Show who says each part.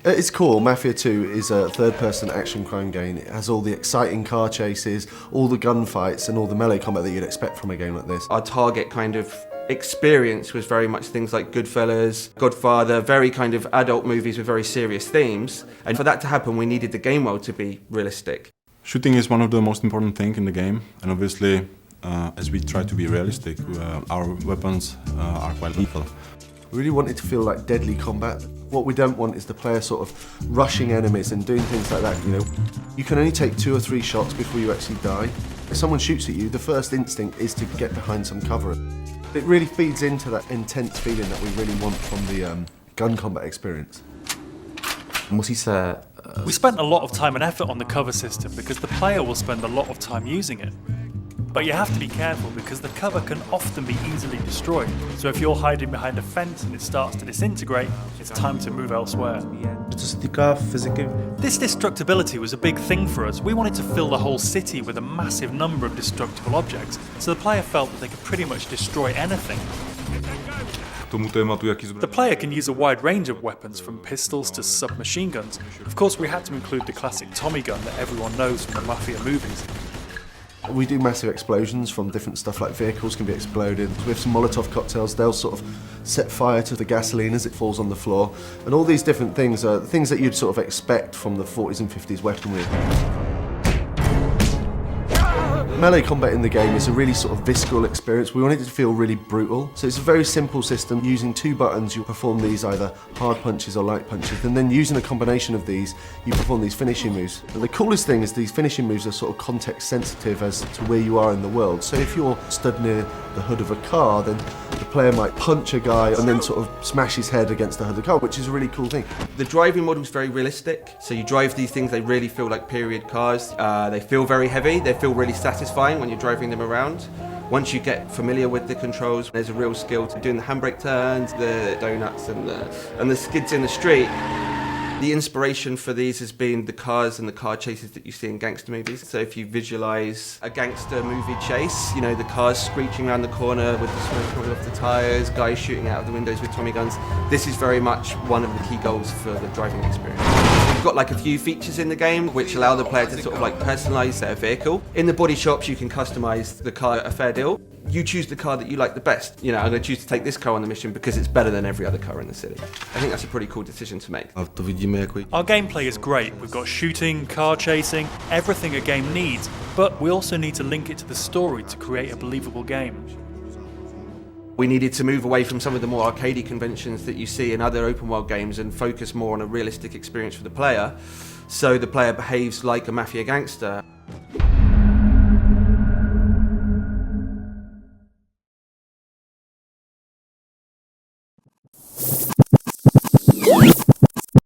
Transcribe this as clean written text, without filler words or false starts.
Speaker 1: At its core, Mafia 2 is a third-person action crime game. It has all the exciting car chases, all the gunfights and all the melee combat that you'd expect from a game like this.
Speaker 2: Our target kind of experience was very much things like Goodfellas, Godfather, very kind of adult movies with very serious themes. And for that to happen, we needed the game world to be realistic.
Speaker 3: Shooting is one of the most important things in the game, and obviously, as we try to be realistic, our weapons are quite lethal.
Speaker 1: We really want it to feel like deadly combat. What we don't want is the player sort of rushing enemies and doing things like that, you know. You can only take 2 or 3 shots before you actually die. If someone shoots at you, the first instinct is to get behind some cover. It really feeds into that intense feeling that we really want from the gun combat experience.
Speaker 4: We spent a lot of time and effort on the cover system because the player will spend a lot of time using it. But you have to be careful because the cover can often be easily destroyed. So if you're hiding behind a fence and it starts to disintegrate, it's time to move elsewhere. This destructibility was a big thing for us. We wanted to fill the whole city with a massive number of destructible objects, so the player felt that they could pretty much destroy anything. The player can use a wide range of weapons, from pistols to submachine guns. Of course, we had to include the classic Tommy gun that everyone knows from the Mafia movies.
Speaker 1: We do massive explosions from different stuff, like vehicles can be exploded. With some Molotov cocktails, they'll sort of set fire to the gasoline as it falls on the floor. And all these different things are things that you'd sort of expect from the 40s and 50s weaponry. Melee combat in the game is a really sort of visceral experience. We wanted it to feel really brutal. So it's a very simple system. Using 2 buttons, you perform these either hard punches or light punches. And then using a combination of these, you perform these finishing moves. And the coolest thing is these finishing moves are sort of context sensitive as to where you are in the world. So if you're stood near the hood of a car, then the player might punch a guy and then sort of smash his head against the hood of the car, which is a really cool thing.
Speaker 2: The driving model is very realistic. So you drive these things, they really feel like period cars. They feel very heavy, they feel really satisfying when you're driving them around. Once you get familiar with the controls, there's a real skill to doing the handbrake turns, the donuts and the skids in the street. The inspiration for these has been the cars and the car chases that you see in gangster movies. So if you visualise a gangster movie chase, you know, the cars screeching around the corner with the smoke coming off the tyres, guys shooting out of the windows with Tommy guns, this is very much one of the key goals for the driving experience. We've got like a few features in the game which allow the player to sort of like personalise their vehicle. In the body shops you can customise the car a fair deal. You choose the car that you like the best. You know, I'm going to choose to take this car on the mission because it's better than every other car in the city. I think that's a pretty cool decision to make.
Speaker 4: Our gameplay is great. We've got shooting, car chasing, everything a game needs, but we also need to link it to the story to create a believable game.
Speaker 2: We needed to move away from some of the more arcadey conventions that you see in other open world games and focus more on a realistic experience for the player, so the player behaves like a Mafia gangster.